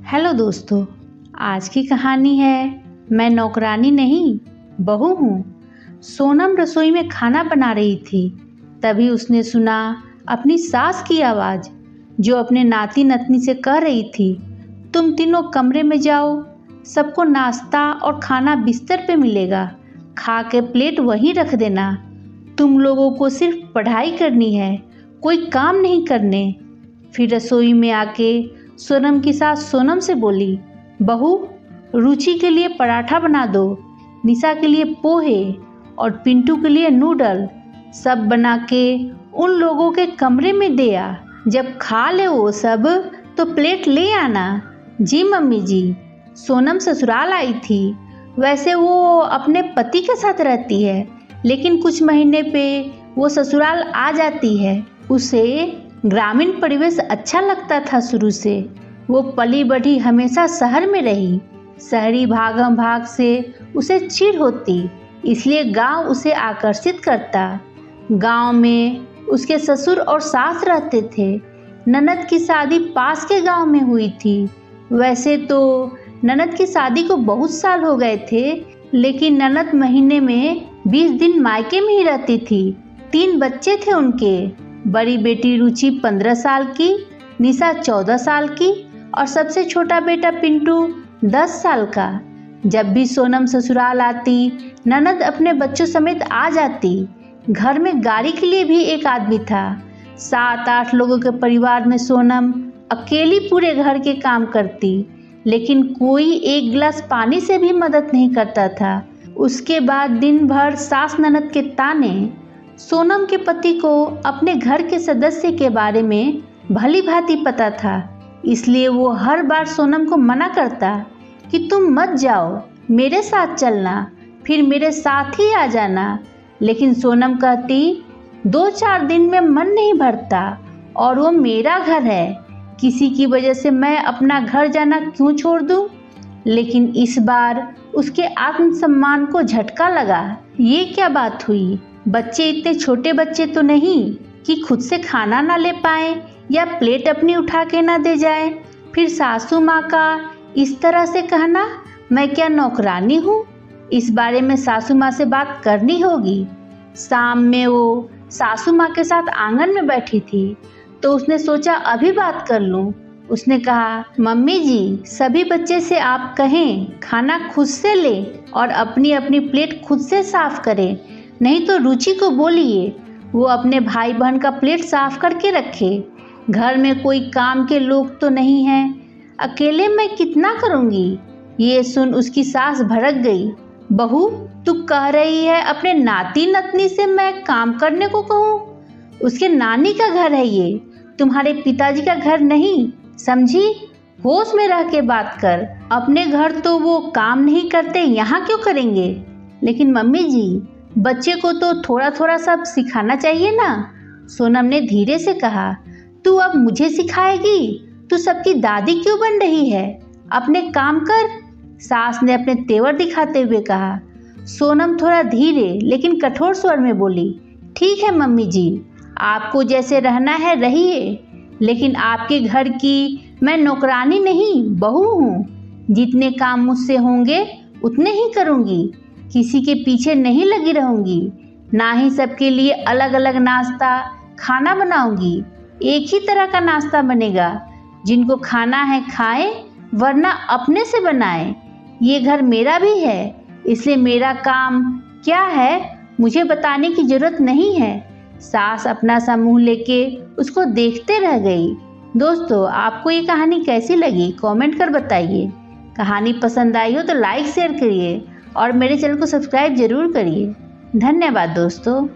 Hello दोस्तों, आज की कहानी है मैं नौकरानी नहीं बहू हूँ। सोनम रसोई में खाना बना रही थी। तभी उसने सुना अपनी सास की आवाज़, जो अपने नाती नतनी से कह रही थी, तुम तीनों कमरे में जाओ, सबको नाश्ता और खाना बिस्तर पे मिलेगा, खा के प्लेट वहीं रख देना। तुम लोगों को सिर्फ पढ़ाई करनी है, कोई काम नहीं करने। फिर रसोई में आके सोनम की सास सोनम से बोली, बहू रुचि के लिए पराठा बना दो, निशा के लिए पोहे और पिंटू के लिए नूडल, सब बना के उन लोगों के कमरे में दे आ। जब खा ले वो सब तो प्लेट ले आना। जी मम्मी जी। सोनम ससुराल आई थी। वैसे वो अपने पति के साथ रहती है, लेकिन कुछ महीने पे वो ससुराल आ जाती है। उसे ग्रामीण परिवेश अच्छा लगता था। शुरू से वो पली बढ़ी हमेशा शहर में रही। शहरी भागम भाग से उसे चिढ़ होती, इसलिए गांव उसे आकर्षित करता। गांव में उसके ससुर और सास रहते थे। ननद की शादी पास के गांव में हुई थी। वैसे तो ननद की शादी को बहुत साल हो गए थे, लेकिन ननद महीने में 20 दिन मायके में ही रहती थी। 3 बच्चे थे उनके। बड़ी बेटी रुचि 15 साल की, निशा 14 साल की और सबसे छोटा बेटा पिंटू 10 साल का। जब भी सोनम ससुराल आती, ननद अपने बच्चों समेत आ जाती। घर में गाड़ी के लिए भी एक आदमी था। 7-8 लोगों के परिवार में सोनम अकेली पूरे घर के काम करती, लेकिन कोई एक गिलास पानी से भी मदद नहीं करता था। उसके बाद दिन भर सास ननद के ताने। सोनम के पति को अपने घर के सदस्य के बारे में भली भांति पता था, इसलिए वो हर बार सोनम को मना करता कि तुम मत जाओ, मेरे साथ चलना, फिर मेरे साथ ही आ जाना। लेकिन सोनम कहती 2-4 दिन में मन नहीं भरता और वो मेरा घर है, किसी की वजह से मैं अपना घर जाना क्यों छोड़ दूं। लेकिन इस बार उसके आत्मसम्मान को झटका लगा। ये क्या बात हुई? बच्चे इतने छोटे बच्चे तो नहीं कि खुद से खाना ना ले पाए या प्लेट अपनी उठा के ना दे जाए। फिर सासू माँ का इस तरह से कहना, मैं क्या नौकरानी हूँ? इस बारे में सासू माँ से बात करनी होगी। शाम में वो सासू माँ के साथ आंगन में बैठी थी, तो उसने सोचा अभी बात कर लूँ। उसने कहा, मम्मी जी, सभी बच्चे से आप कहें खाना खुद से ले और अपनी अपनी प्लेट खुद से साफ करें, नहीं तो रुचि को बोलिए वो अपने भाई बहन का प्लेट साफ करके रखे। घर में कोई काम के लोग तो नहीं हैं, अकेले मैं कितना करूँगी। ये सुन उसकी सास भड़क गई। बहू, तू कह रही है अपने नाती नतनी से मैं काम करने को कहूँ? उसके नानी का घर है ये, तुम्हारे पिताजी का घर नहीं, समझी? होश में रह के बात कर। अपने घर तो वो काम नहीं करते, यहाँ क्यों करेंगे? लेकिन मम्मी जी, बच्चे को तो थोड़ा थोड़ा सब सिखाना चाहिए ना। सोनम ने धीरे से कहा, तू अब मुझे सिखाएगी? तू सबकी दादी क्यों बन रही है? अपने काम कर। सास ने अपने तेवर दिखाते हुए कहा। सोनम थोड़ा धीरे लेकिन कठोर स्वर में बोली, ठीक है मम्मी जी, आपको जैसे रहना है रहिए, लेकिन आपके घर की मैं नौकरानी नहीं बहू हूँ। जितने काम मुझसे होंगे उतने ही करूँगी, किसी के पीछे नहीं लगी रहूँगी। ना ही सबके लिए अलग अलग नाश्ता खाना बनाऊँगी। एक ही तरह का नाश्ता बनेगा। जिनको खाना है खाएं, वरना अपने से बनाएं। ये घर मेरा भी है, इसलिए मेरा काम क्या है मुझे बताने की जरूरत नहीं है। सास अपना सा मुँह लेके उसको देखते रह गई। दोस्तों, आपको ये कहानी कैसी लगी कमेंट कर बताइए। कहानी पसंद आई हो तो लाइक शेयर करिए और मेरे चैनल को सब्सक्राइब जरूर करिए। धन्यवाद दोस्तों।